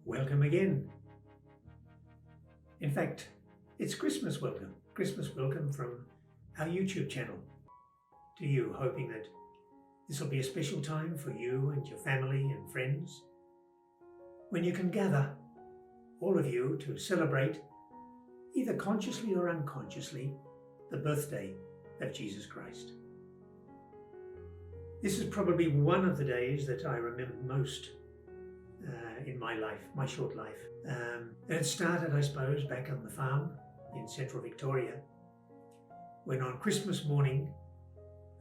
Welcome again. In fact, it's Christmas welcome. Christmas welcome from our YouTube channel to you, hoping that this will be a special time for you and your family and friends, when you can gather, all of you, to celebrate, either consciously or unconsciously, the birthday of Jesus Christ. This is probably one of the days that I remember most in my life, my short life. And it started, I suppose, back on the farm in central Victoria, when on Christmas morning,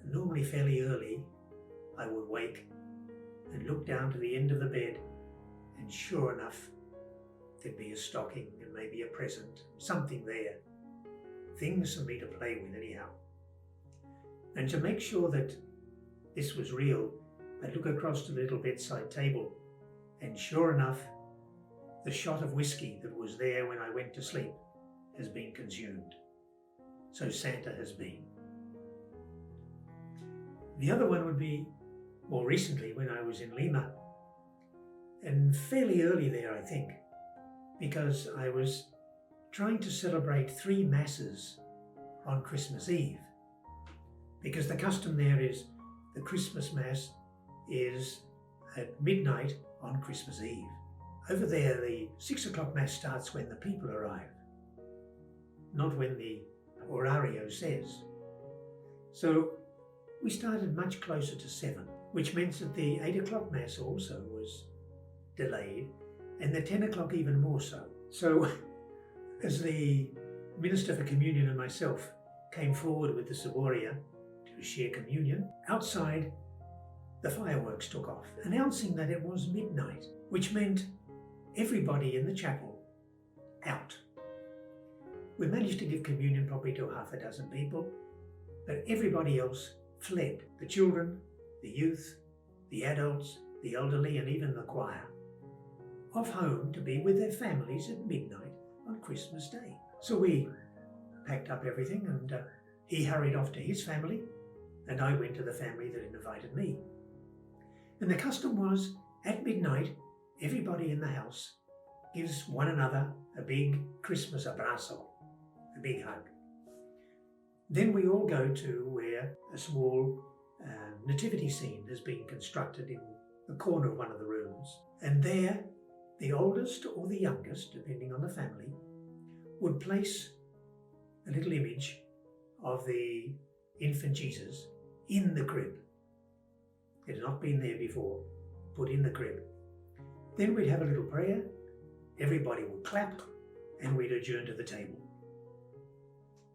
normally fairly early, I would wake and look down to the end of the bed, and sure enough, there'd be a stocking and maybe a present, something there. Things for me to play with anyhow. And to make sure that this was real, I'd look across to the little bedside table, and sure enough, the shot of whiskey that was there when I went to sleep has been consumed. So Santa has been. The other one would be more recently when I was in Lima, and fairly early there, I think, because I was trying to celebrate 3 masses on Christmas Eve, because the custom there is the Christmas Mass is at midnight on Christmas Eve. Over there, the 6 o'clock Mass starts when the people arrive, not when the Orario says. So we started much closer to 7, which meant that the 8 o'clock Mass also was delayed, and the 10 o'clock even more so. So as the Minister for Communion and myself came forward with the Ciboria to share communion, outside the fireworks took off, announcing that it was midnight, which meant everybody in the chapel out. We managed to give communion probably to half a dozen people, but everybody else fled. The children, the youth, the adults, the elderly, and even the choir, off home to be with their families at midnight on Christmas Day. So we packed up everything, and he hurried off to his family, and I went to the family that invited me. And the custom was, at midnight, everybody in the house gives one another a big Christmas abrazo, a big hug. Then we all go to where a small nativity scene has been constructed in the corner of one of the rooms. And there, the oldest or the youngest, depending on the family, would place a little image of the infant Jesus in the crib. It had not been there before, put in the crib. Then we'd have a little prayer, everybody would clap, and we'd adjourn to the table.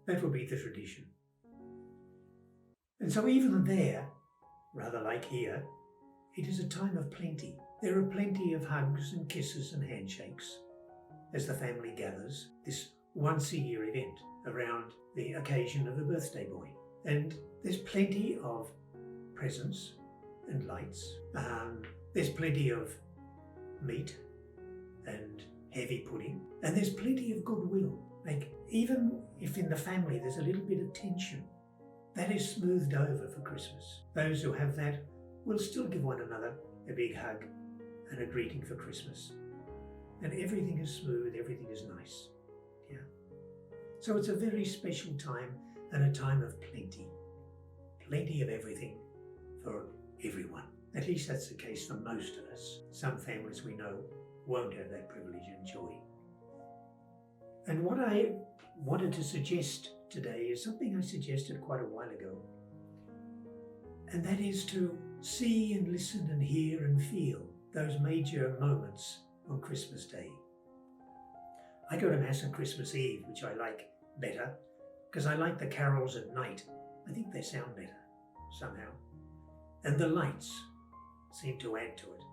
That would be the tradition. And so even there, rather like here, it is a time of plenty. There are plenty of hugs and kisses and handshakes as the family gathers, this once-a-year event around the occasion of the birthday boy. And there's plenty of presents and lights. There's plenty of meat and heavy pudding. And there's plenty of goodwill. Like, even if in the family there's a little bit of tension, that is smoothed over for Christmas. Those who have that will still give one another a big hug and a greeting for Christmas. And everything is smooth, everything is nice. Yeah. So it's a very special time and a time of plenty. Plenty of everything for everyone. At least that's the case for most of us. Some families we know won't have that privilege and joy. And what I wanted to suggest today is something I suggested quite a while ago. And that is to see and listen and hear and feel those major moments on Christmas Day. I go to Mass on Christmas Eve, which I like better, because I like the carols at night. I think they sound better, somehow. And the lights seem to add to it.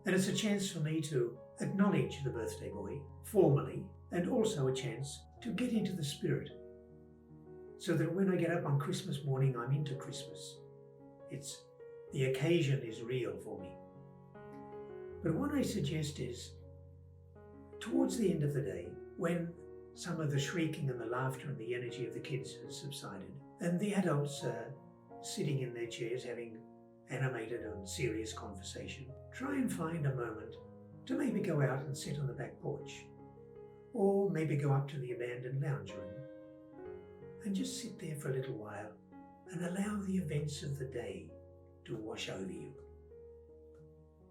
And it's a chance for me to acknowledge the birthday boy formally, and also a chance to get into the spirit, so that when I get up on Christmas morning, I'm into Christmas. The occasion is real for me. But what I suggest is, towards the end of the day, when some of the shrieking and the laughter and the energy of the kids has subsided, and the adults are sitting in their chairs having animated and serious conversation, try and find a moment to maybe go out and sit on the back porch, or maybe go up to the abandoned lounge room and just sit there for a little while and allow the events of the day to wash over you,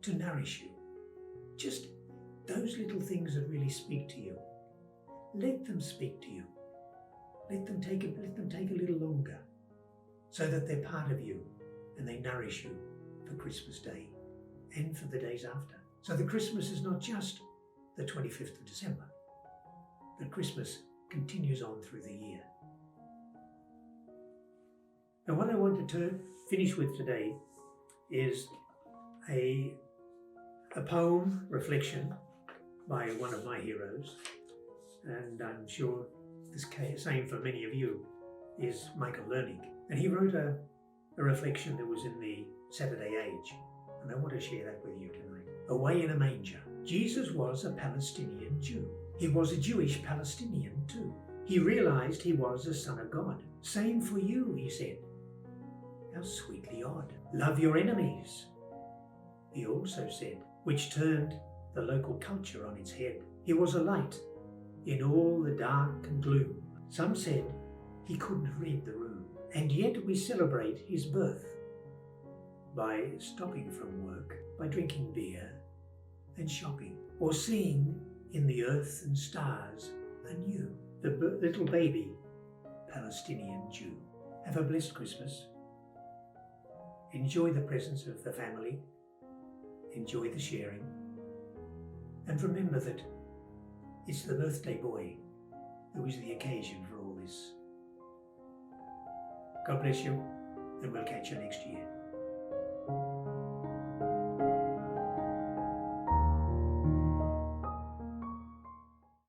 to nourish you. Just those little things that really speak to you. Let them speak to you. Let them take a little longer so that they're part of you and they nourish you for Christmas Day and for the days after. So the Christmas is not just the 25th of December, but Christmas continues on through the year. Now what I wanted to finish with today is a poem reflection by one of my heroes, and I'm sure this same for many of you, is Michael Lernig. And he wrote a reflection that was in the Saturday Age, and I want to share that with you tonight. Away in a manger. Jesus was a Palestinian Jew. He was a Jewish Palestinian too. He realized he was a son of God. Same for you, he said. How sweetly odd. Love your enemies, he also said, which turned the local culture on its head. He was a light in all the dark and gloom. Some said he couldn't read the room, and yet we celebrate his birth by stopping from work, by drinking beer and shopping, or seeing in the earth and stars anew the little baby Palestinian Jew. Have a blessed Christmas. Enjoy the presence of the family. Enjoy the sharing. And remember that it's the birthday boy who is the occasion for all this. God bless you, and we'll catch you next year.